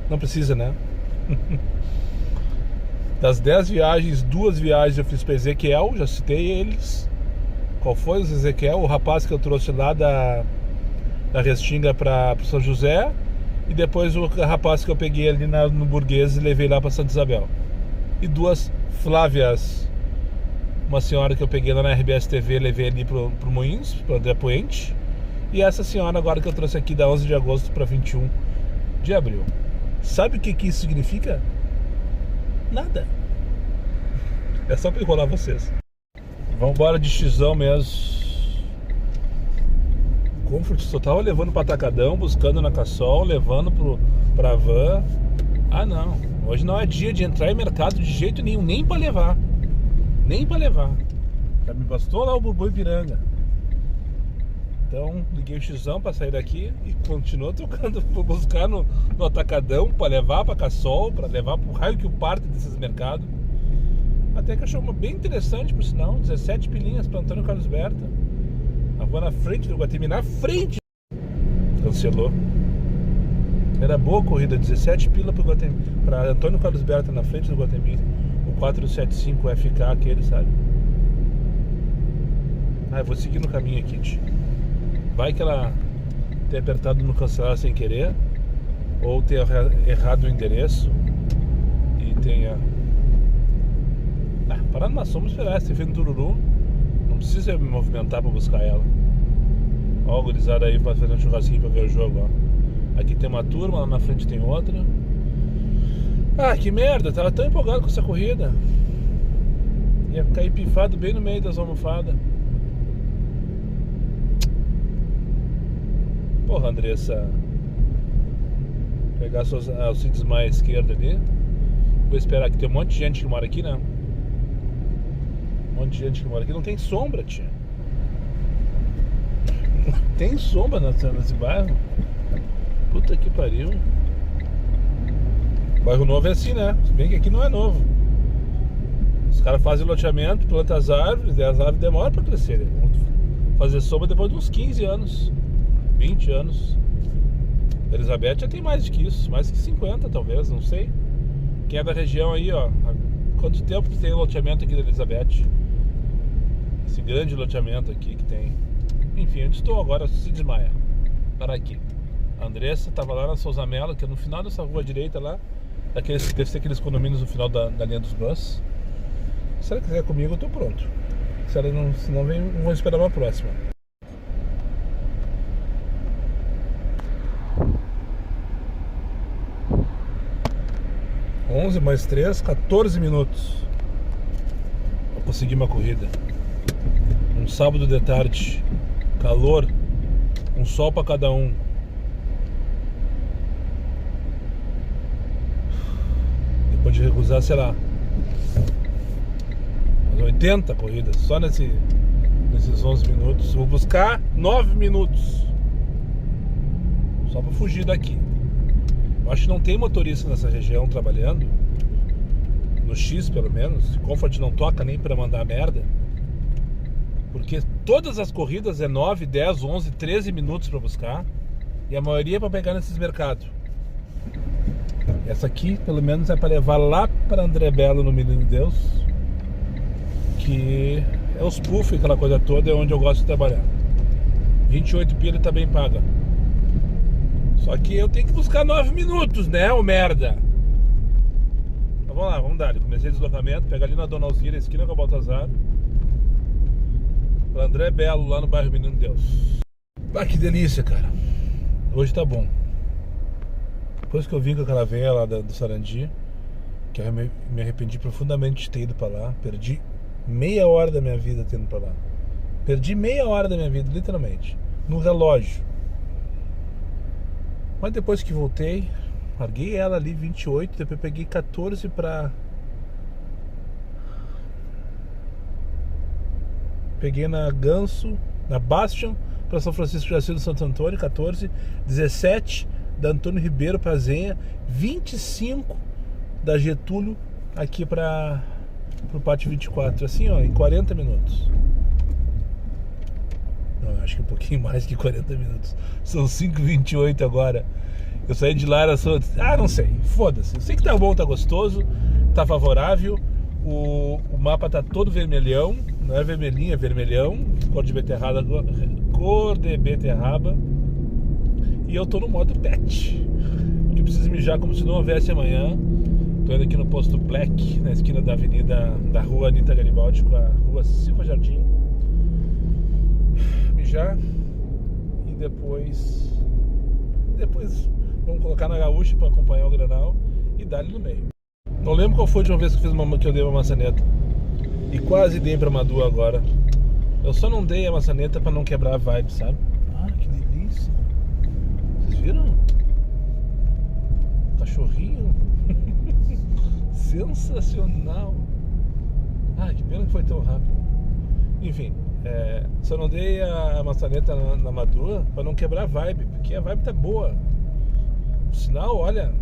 Não precisa, né? Das 10 viagens, 2 viagens eu fiz para Ezequiel, já citei eles. Qual foi o Ezequiel? O rapaz que eu trouxe lá da Restinga para São José. E depois o rapaz que eu peguei ali no Burguês e levei lá pra Santa Isabel. E 2 Flávias. Uma senhora que eu peguei lá na RBS TV, levei ali pro Moinhos, pro André Puente. E essa senhora agora que eu trouxe aqui da 11 de agosto para 21 de abril. Sabe o que isso significa? Nada. É só pra enrolar vocês. Vamos embora de xizão mesmo. Comfort só tava levando pra Atacadão, buscando na Cassol, levando pra van. Ah não, hoje não é dia de entrar em mercado de jeito nenhum, nem pra levar. Nem pra levar. Já me bastou lá o Bubu Ipiranga. Então liguei o xizão pra sair daqui e continuo tocando pra buscar no Atacadão, pra levar pra Cassol, pra levar pro raio que o parte desses mercados. Até que achou uma bem interessante, por sinal, 17 pilinhas pra Antônio Carlos Berta. A van na frente do Guatemi, na frente. Cancelou. Era boa a corrida, 17 pila pro Guatemi, pra Antônio Carlos Berta na frente do Guatemi. O 475 FK aquele, sabe? Ah, eu vou seguir no caminho aqui, tio. Vai que ela tenha apertado no cancelar sem querer, ou tenha errado o endereço e tenha... parar numa sombra, esperar, se fez no Tururu. Não precisa me movimentar pra buscar ela. Ó, a gurizada aí fazendo um churrasquinho pra ver o jogo, ó. Aqui tem uma turma, lá na frente tem outra. Ah, que merda, tava tão empolgado com essa corrida. Ia cair pifado bem no meio das almofadas. Porra, Andressa. Pegar seus auxílios mais à esquerda ali. Vou esperar que tem um monte de gente que mora aqui, né? Um monte de gente que mora aqui. Não tem sombra, tia. Tem sombra nesse bairro. Puta que pariu. Bairro novo é assim, né? Se bem que aqui não é novo. Os caras fazem loteamento, plantam as árvores, e as árvores demoram pra crescer. Vão fazer sombra depois de uns 15 anos, 20 anos. Elizabeth já tem mais do que isso, mais que 50 talvez, não sei. Quem é da região aí, ó, há quanto tempo que tem o loteamento aqui da Elizabeth? Esse grande loteamento aqui que tem. Enfim, onde estou agora, se desmaia. Para aqui. A Andressa estava lá na Souza Mello, que é no final dessa rua direita lá. Deve ser aqueles condomínios no final da linha dos bus. Se ela quiser comigo, eu tô pronto. Se ela não, se não vem, vou esperar uma próxima. (11 mais 3, 14 minutos pra conseguir uma corrida. Um sábado de tarde, calor, um sol pra cada um. Depois de recusar, sei lá, 80 corridas só nesses 11 minutos. Vou buscar 9 minutos só pra fugir daqui. Eu acho que não tem motorista nessa região trabalhando, no X pelo menos. Comfort não toca nem pra mandar merda, porque todas as corridas é 9, 10, 11, 13 minutos pra buscar, e a maioria é pra pegar nesses mercados. Essa aqui pelo menos é pra levar lá pra André Belo, no Menino Deus, que é os puff, aquela coisa toda, é onde eu gosto de trabalhar. 28 pila tá bem paga. Só que eu tenho que buscar 9 minutos, né, ô merda? Então vamos lá, vamos dar. Comecei o deslocamento, pega ali na Dona Alzira, esquina com a Baltazar, pra André Belo, lá no bairro Menino Deus. Ah, que delícia, cara. Hoje tá bom. Depois que eu vim com aquela veia lá do Sarandi, que eu me arrependi profundamente de ter ido pra lá. Perdi meia hora da minha vida tendo pra lá. Perdi meia hora da minha vida, literalmente, no relógio. Mas depois que voltei, larguei ela ali 28, depois peguei 14 pra... Peguei na Ganso, na Bastion, pra São Francisco de Assis, Santo Antônio, 14, 17 da Antônio Ribeiro pra Zenha, 25 da Getúlio aqui pro Pátio 24, assim, ó, em 40 minutos. Não, acho que um pouquinho mais que 40 minutos. São 5h28 agora. Eu saí de lá, era só... Ah, não sei, foda-se. Eu sei que tá bom, tá gostoso, tá favorável. O mapa tá todo vermelhão. Não é vermelhinho, é vermelhão. Cor de beterraba. E eu tô no modo pet, que eu preciso mijar como se não houvesse amanhã. Tô indo aqui no posto Black, na esquina da avenida da rua Anita Garibaldi com a rua Silva Jardim. Mijar e depois vamos colocar na gaúcha para acompanhar o Granal e dar ele no meio. Não lembro qual foi a última vez que eu dei uma maçaneta. E quase dei pra Madu agora. Eu só não dei a maçaneta pra não quebrar a vibe, sabe? Ah, que delícia. Vocês viram? Cachorrinho. Sensacional. Ah, que pena que foi tão rápido. Enfim, só não dei a maçaneta na Madu pra não quebrar a vibe, porque a vibe tá boa. O sinal, olha,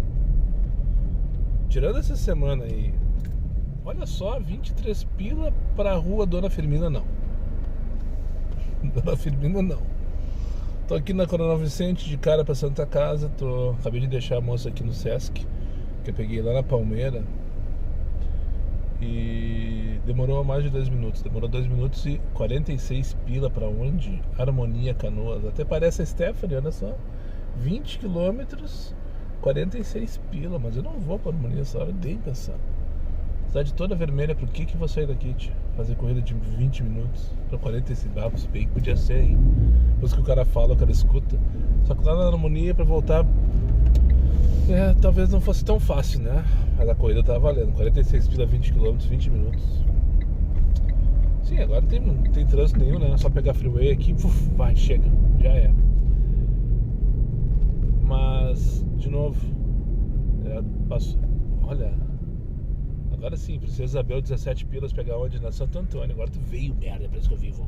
tirando essa semana aí, olha só, 23 pila pra rua Dona Firmina não. Dona Firmina não. Tô aqui na Coronel Vicente de cara pra Santa Casa. Acabei de deixar a moça aqui no Sesc, que eu peguei lá na Palmeira. E demorou mais de 2 minutos. Demorou 2 minutos e 46 pila pra onde? Harmonia Canoas. Até parece a Stephanie, olha só. 20 quilômetros, 46 pila. Mas eu não vou pra Harmonia essa hora, nem pensar. Cidade toda vermelha, por que vou sair daqui, tia? Fazer corrida de 20 minutos pra 46 babos, bem que podia ser, hein? Depois que o cara fala, o cara escuta. Só que lá na Harmonia, pra voltar, talvez não fosse tão fácil, né? Mas a corrida tava valendo, 46 pila, 20 km, 20 minutos. Sim, agora não tem trânsito nenhum, né? É só pegar freeway aqui, vai, chega, já é. Mas, de novo, passou, olha... Agora sim, Princesa Isabel, 17 pilas, pegar onde? Na Santo Antônio. Agora tu veio, merda, parece que eu vivo.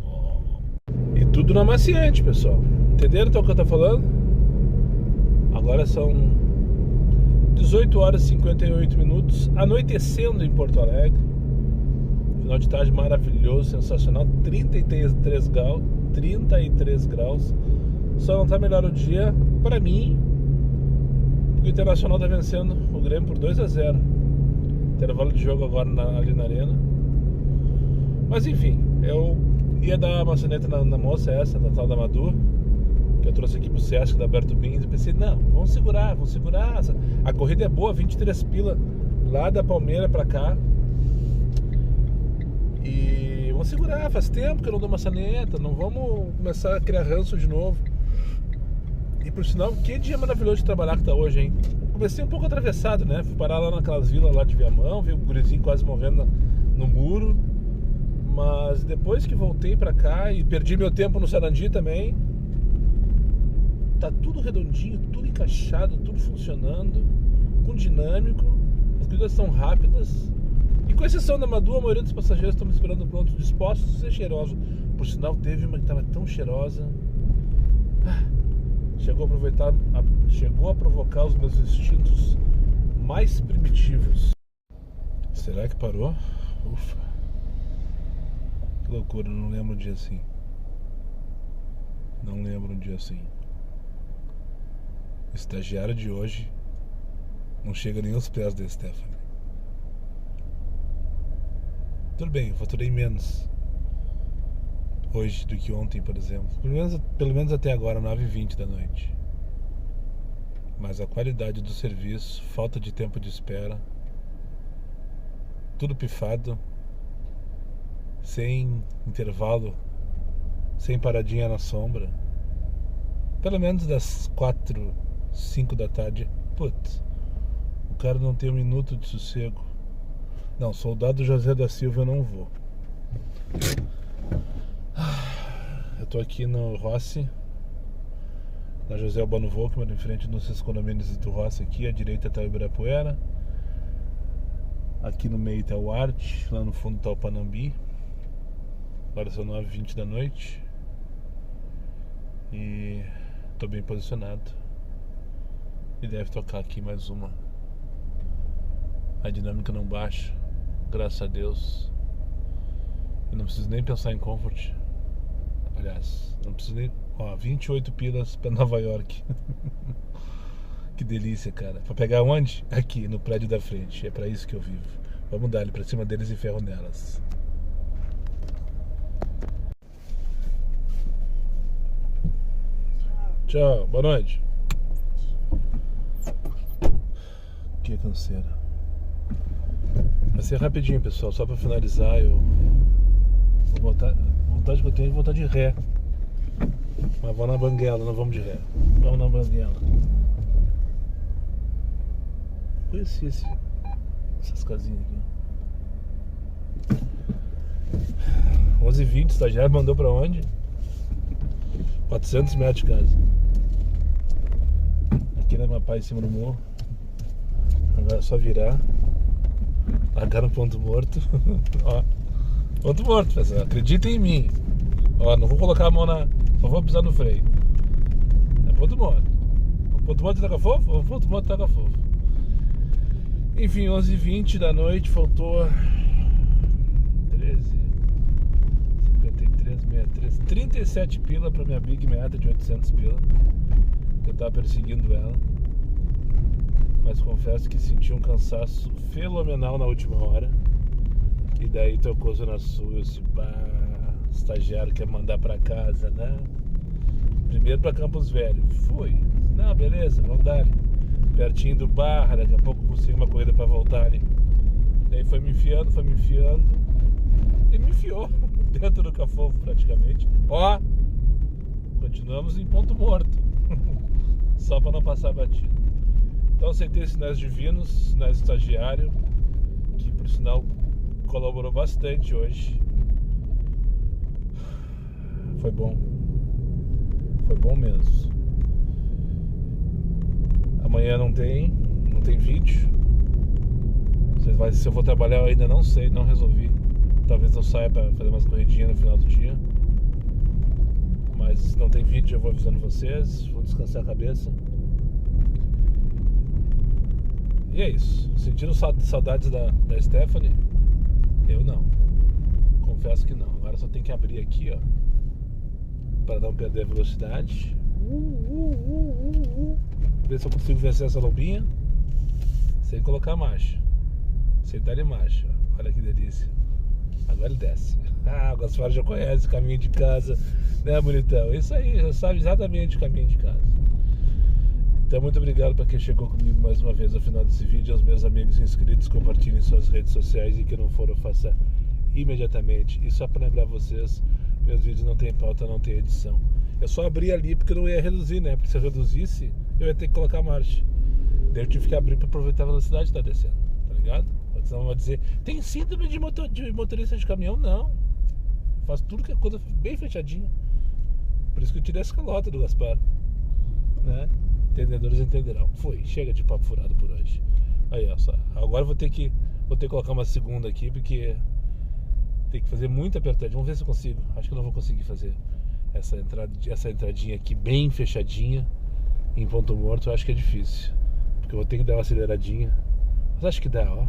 E tudo na maciante, pessoal. Entenderam então o que eu tô falando? Agora são 18 horas e 58 minutos, anoitecendo em Porto Alegre. Final de tarde maravilhoso, sensacional. 33 graus, 33 graus. Só não tá melhor o dia pra mim, porque o Internacional tá vencendo o Grêmio por 2-0. Intervalo de jogo agora ali na arena. Mas enfim, eu ia dar a maçaneta na moça essa, da tal da Madu, que eu trouxe aqui pro Sesc da Alberto Bins. Eu pensei, não, vamos segurar. A corrida é boa, 23 pila lá da Palmeira pra cá. E vamos segurar, faz tempo que eu não dou maçaneta, não vamos começar a criar ranço de novo. E por sinal, que dia maravilhoso de trabalhar que tá hoje, hein? Comecei um pouco atravessado, né? Fui parar lá naquelas vilas lá de Viamão, vi o gurizinho quase morrendo no muro. Mas depois que voltei pra cá e perdi meu tempo no Sarandi também, tá tudo redondinho, tudo encaixado, tudo funcionando, com dinâmico, as corridas são rápidas. E com exceção da Madu, a maioria dos passageiros estão me esperando prontos, dispostos a ser cheirosos. Por sinal, teve uma que estava tão cheirosa. Chegou a provocar os meus instintos mais primitivos. Será que parou? Ufa. Que loucura, não lembro um dia assim. Não lembro um dia assim. O estagiário de hoje não chega nem aos pés da Stephanie. Tudo bem, eu faturei menos hoje do que ontem, por exemplo. Pelo menos até agora, 9h20 da noite. Mas a qualidade do serviço, falta de tempo de espera, tudo pifado, sem intervalo, sem paradinha na sombra. Pelo menos das 4, 5 da tarde. Putz, o cara não tem um minuto de sossego. Não, soldado José da Silva eu não vou. Eu tô aqui no Rossi, na José Albano Volkmann, em frente dos condomínios do Rossi aqui. À direita tá o Ibirapuera, aqui no meio tá o Arte, lá no fundo tá o Panambi. Agora são 9h20 da noite e tô bem posicionado. E deve tocar aqui mais uma. A dinâmica não baixa, graças a Deus. Eu não preciso nem pensar em comfort. Aliás, não preciso nem... 28 pilas pra Nova York. Que delícia, cara. Pra pegar onde? Aqui, no prédio da frente. É pra isso que eu vivo. Vamos dar ele pra cima deles e ferro nelas. Tchau, boa noite. que canseira. Vai ser rapidinho, pessoal, só pra finalizar. Eu vou vontade que eu tenho é de voltar de ré. Mas vamos na Banguela, não vamos de ré. Vamos na Banguela. Conheci essas casinhas aqui. 11h20, estagiário mandou pra onde? 400 metros de casa. Aqui na Amapá, em cima do morro. Agora é só virar. Largar no ponto morto. Ó, ponto morto, pessoal. Acreditem em mim. Ó, não vou colocar a mão na... Só vou pisar no freio. É ponto morto. O ponto morto taca fofo? O ponto morto taca fofo. Enfim, 11h20 da noite. Faltou 13, 53, 63, 37 pila pra minha Big Meta de 800 pila. Que eu tava perseguindo ela. Mas confesso que senti um cansaço fenomenal na última hora. E daí tocou Zona Sul. Eu disse, estagiário quer mandar pra casa, né? Primeiro pra Campos Velho. Fui. Não, beleza, vamos dar ali. Pertinho do Barra, daqui a pouco consigo uma corrida pra voltar ali. Daí foi me enfiando. E me enfiou dentro do Cafofo praticamente. Ó, continuamos em ponto morto. Só pra não passar batido. Então aceitei sinais divinos, sinais de estagiário, que por sinal colaborou bastante hoje. Foi bom mesmo. Amanhã não tem vídeo. Se eu vou trabalhar eu ainda não sei, não resolvi. Talvez eu saia para fazer umas corridinhas no final do dia. Mas se não tem vídeo eu vou avisando vocês. Vou descansar a cabeça. E é isso. Sentindo saudades da Stephanie? Eu não. Confesso que não. Agora só tem que abrir aqui, ó, para não perder a velocidade. Ver se eu consigo vencer essa lombinha sem colocar marcha. Sem dar marcha. Olha que delícia. Agora ele desce. O Gaspar já conhece o caminho de casa, né, bonitão? Isso aí, já sabe exatamente o caminho de casa. Então muito obrigado para quem chegou comigo mais uma vez ao final desse vídeo. Aos meus amigos inscritos, compartilhem suas redes sociais, e que não foram, faça imediatamente. E só para lembrar vocês, meus vídeos não tem pauta, não tem edição. Eu só abri ali porque eu não ia reduzir, né? Porque se eu reduzisse, eu ia ter que colocar marcha. Daí eu tive que abrir para aproveitar a velocidade que tá descendo, tá ligado? Senão vai dizer, tem síndrome de motorista de caminhão? Não. Eu faço tudo que é coisa bem fechadinha. Por isso que eu tirei essa calota do Gaspar, né? Entendedores entenderão. Foi, chega de papo furado por hoje. Aí, ó, só. Agora vou ter que colocar uma segunda aqui, porque tem que fazer muito apertadinho. Vamos ver se eu consigo. Acho que eu não vou conseguir fazer essa entradinha aqui bem fechadinha em ponto morto. Eu acho que é difícil, porque eu vou ter que dar uma aceleradinha. Mas acho que dá, ó.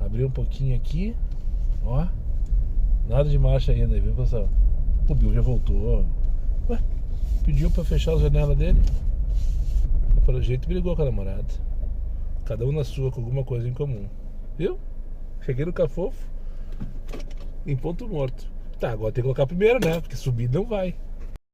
Abrir um pouquinho aqui, ó. Nada de marcha ainda, viu, pessoal? O Bill já voltou. Ué, pediu pra fechar a janela dele. Pelo jeito brigou com a namorada. Cada um na sua, com alguma coisa em comum. Viu? Cheguei no Cafofo em ponto morto. Tá, agora tem que colocar primeiro, né? Porque subir não vai.